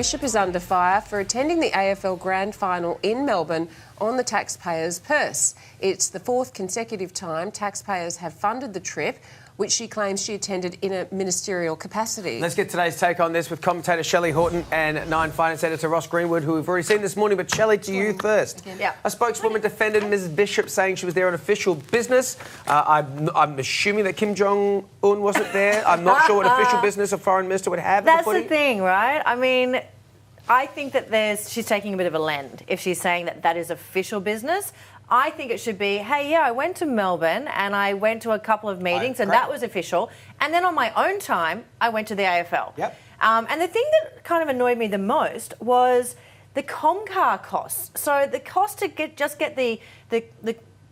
Bishop is under fire for attending the AFL Grand Final in Melbourne on the taxpayers' purse. It's the fourth consecutive time taxpayers have funded the trip, which she claims she attended in a ministerial capacity. Let's get today's take on this with commentator Shelly Horton and Nine Finance editor Ross Greenwood, who we've already seen this morning. But Shelly, to you first. Yeah. A spokeswoman defended Ms Bishop, saying she was there on official business. I'm assuming that Kim Jong-un wasn't there. I'm not sure what official business a foreign minister would have. That's the thing, right? I mean, I think that she's taking a bit of a lend if she's saying that that is official business. I think it should be, hey, yeah, I went to Melbourne and I went to a couple of meetings and that was official. And then on my own time, I went to the AFL. Yep. And the thing that kind of annoyed me the most was the Comcar costs. So the cost to get the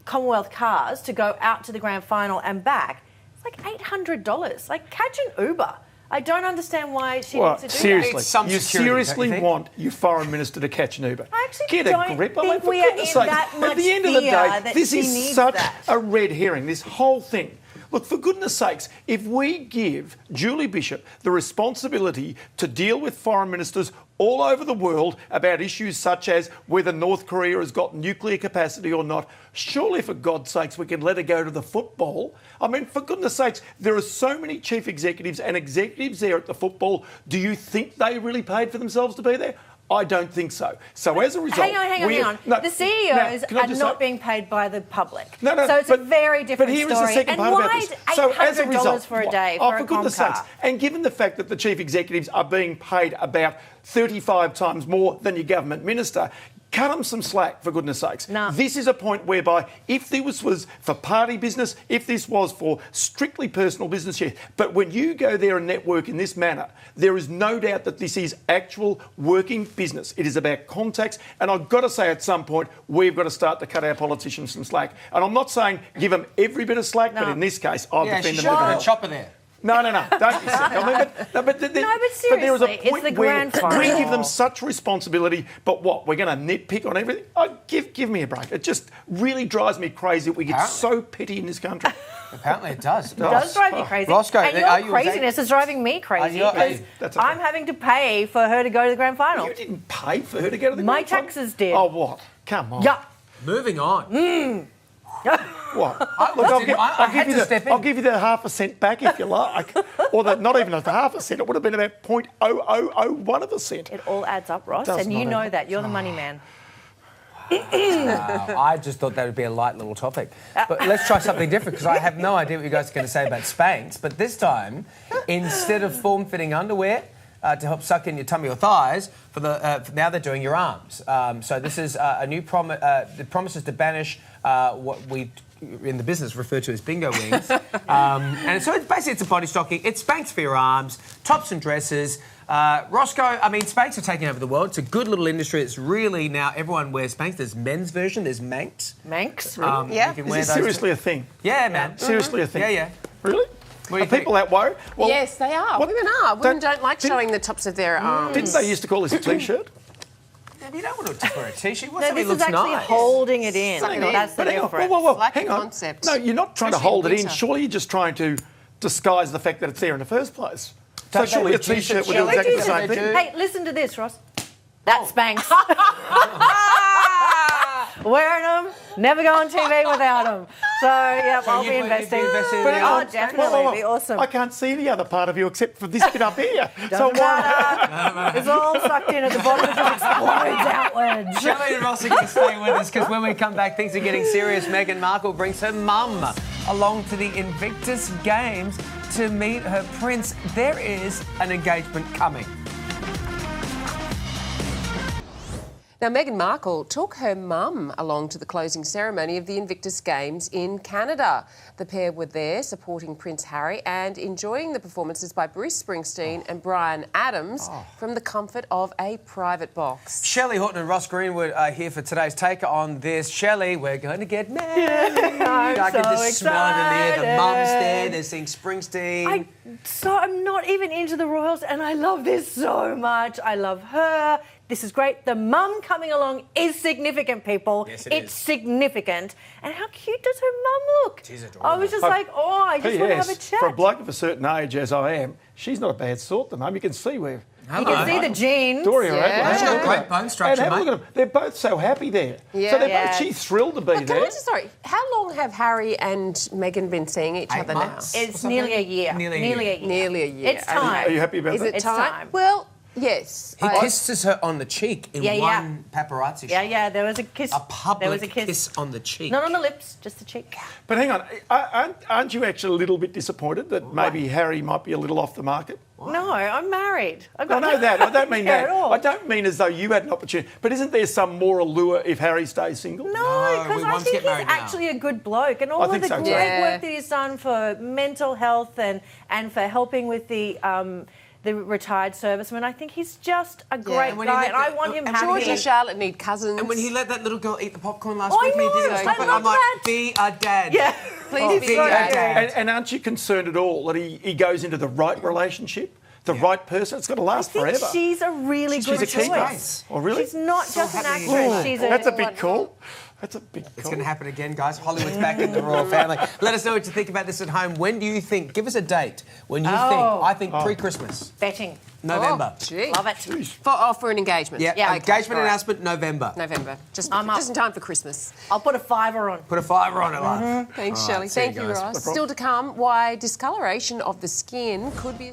Commonwealth cars to go out to the grand final and back, it's like $800. Like, catch an Uber. I don't understand why she needs to do seriously, that. you seriously want your foreign minister to catch an Uber? I actually Get don't a grip. think I mean, for we are goodness in sake, that much at the end of the fear day, that this she is needs such that. a red herring, this whole thing. Look, for goodness sakes, if we give Julie Bishop the responsibility to deal with foreign ministers all over the world about issues such as whether North Korea has got nuclear capacity or not, surely, for God's sakes, we can let her go to the football. I mean, for goodness sakes, there are so many chief executives and executives there at the football. Do you think they really paid for themselves to be there? I don't think so. So as a result... Hang on. No, the CEOs now, are not being paid by the public. No, so it's a very different story. story. But here is the second part about this. And why is $800 for a day for a goodness sakes. And given the fact that the chief executives are being paid about 35 times more than your government minister, cut them some slack, for goodness sakes. No. This is a point whereby if this was for party business, if this was for strictly personal business, yes. But when you go there and network in this manner, there is no doubt that this is actual working business. It is about contacts. And I've got to say, at some point, we've got to start to cut our politicians some slack. And I'm not saying give them every bit of slack, but in this case, I'll defend them. Yeah, chopper there. No, don't be silly. I mean, but seriously, there is a it's point the where grand final. we give them such responsibility, but what, we're going to nitpick on everything? Give me a break. It just really drives me crazy that we get so petty in this country. Apparently it does. It does drive you crazy. Roscoe, and your craziness is driving me crazy because I'm having to pay for her to go to the grand final. You didn't pay for her to go to the My grand final? taxes did. Oh, what? Come on. Yeah. Moving on. What? I'll give you the half a cent back if you like. Or not even a half a cent. It would have been about 0.0001 of a cent. It all adds up, Ross, and you know that. You're the money man. I just thought that would be a light little topic. But let's try something different, because I have no idea what you guys are going to say about Spanx. But this time, instead of form-fitting underwear to help suck in your tummy or thighs, now they're doing your arms. So this is a new promise that promises to banish what we in the business refer to as bingo wings. And so it's a body stocking. It's Spanx for your arms, tops and dresses. Roscoe, I mean, Spanx are taking over the world. It's a good little industry. It's really now everyone wears Spanx. There's men's version. There's Manx. Manx? Really? Yeah. Is this seriously a thing? Yeah, man. Seriously a thing? Yeah. Really? Are people that worried? Well, yes, they are. Women are. Women don't like showing the tops of their arms. Didn't they used to call this a T-shirt? You don't want to wear a T-shirt. No, this is actually holding it in. That's the difference. Well, like hang a on. concept. No, you're not trying to hold it in. Surely you're just trying to disguise the fact that it's there in the first place. So surely a T-shirt would do exactly the same thing. Hey, listen to this, Ross. That's Spanx. Wearing them, never go on TV without them. So, I'll be investing. Oh, definitely. Be awesome. I can't see the other part of you except for this bit up here. So why? It's all sucked in at the bottom. It just explodes outwards. Shelly and Ross are going to stay with us, because when we come back, things are getting serious. Meghan Markle brings her mum along to the Invictus Games to meet her prince. There is an engagement coming. Now, Meghan Markle took her mum along to the closing ceremony of the Invictus Games in Canada. The pair were there supporting Prince Harry and enjoying the performances by Bruce Springsteen and Bryan Adams from the comfort of a private box. Shelly Horton and Ross Greenwood are here for today's take on this. Shelly, we're going to get married. I can just smell it in the air. The mum's there, they're seeing Springsteen. I'm not even into the royals, and I love this so much. I love her. This is great. The mum coming along is significant, people. Yes, it's significant. And how cute does her mum look? She's adorable. I was just I just want to have a chat. For a bloke of a certain age, as I am, she's not a bad sort, the mum. You can see where You can see the jeans. Dorian, Yeah. She's got great bone structure, have a mate. look at them. They're both so happy there. Yeah. So they're Yeah. both, she's thrilled to be Can there. I just, sorry, how long have Harry and Meghan been seeing each 8 other months. now? It's nearly a year. Nearly a year. Nearly a year. It's time. Are you happy about Is that? it It's time? time. Well, yes. He kisses her on the cheek in one paparazzi Yeah, shot. yeah, there was a kiss. A public there was a kiss. on the cheek. Not on the lips, just the cheek. But hang on, aren't you actually a little bit disappointed that maybe Harry might be a little off the market? No, I'm married. I've I got know that. I don't mean care that. at all. I don't mean as though you had an opportunity. But isn't there some more allure if Harry stays single? No, No, because we I want to think get he's married now. actually a good bloke, and all I of think the so too. great Yeah. work that he's done for mental health and for helping with the retired servicemen. I think he's just a great And when he guy, let and I the- want him and happy. George and Charlotte need cousins. And when he let that little girl eat the popcorn last I week, and he did know, it I so quick, love I'm like, that. be a dad. Yeah. Please be so a dad. good. And aren't you concerned at all that he goes into the right relationship, the right person? It's got to last I think forever. she's a really She's good a keeper. choice. Oh, really? She's not just an happy. actress. She's That's a big call. That's a big It's call. going to happen again, guys. Hollywood's back in the royal family. Let us know what you think about this at home. When do you think? Give us a date. When you think? I think pre-Christmas. betting. November. Oh, gee. Love it. For an engagement. Yeah, Yeah, engagement right. announcement, November. November. Just I'm up. in time for Christmas. I'll put a $5 on. Put a $5 on it, love. Thanks, All Shelley. right, see you Thank you, guys. Ross. Still to come, why discoloration of the skin could be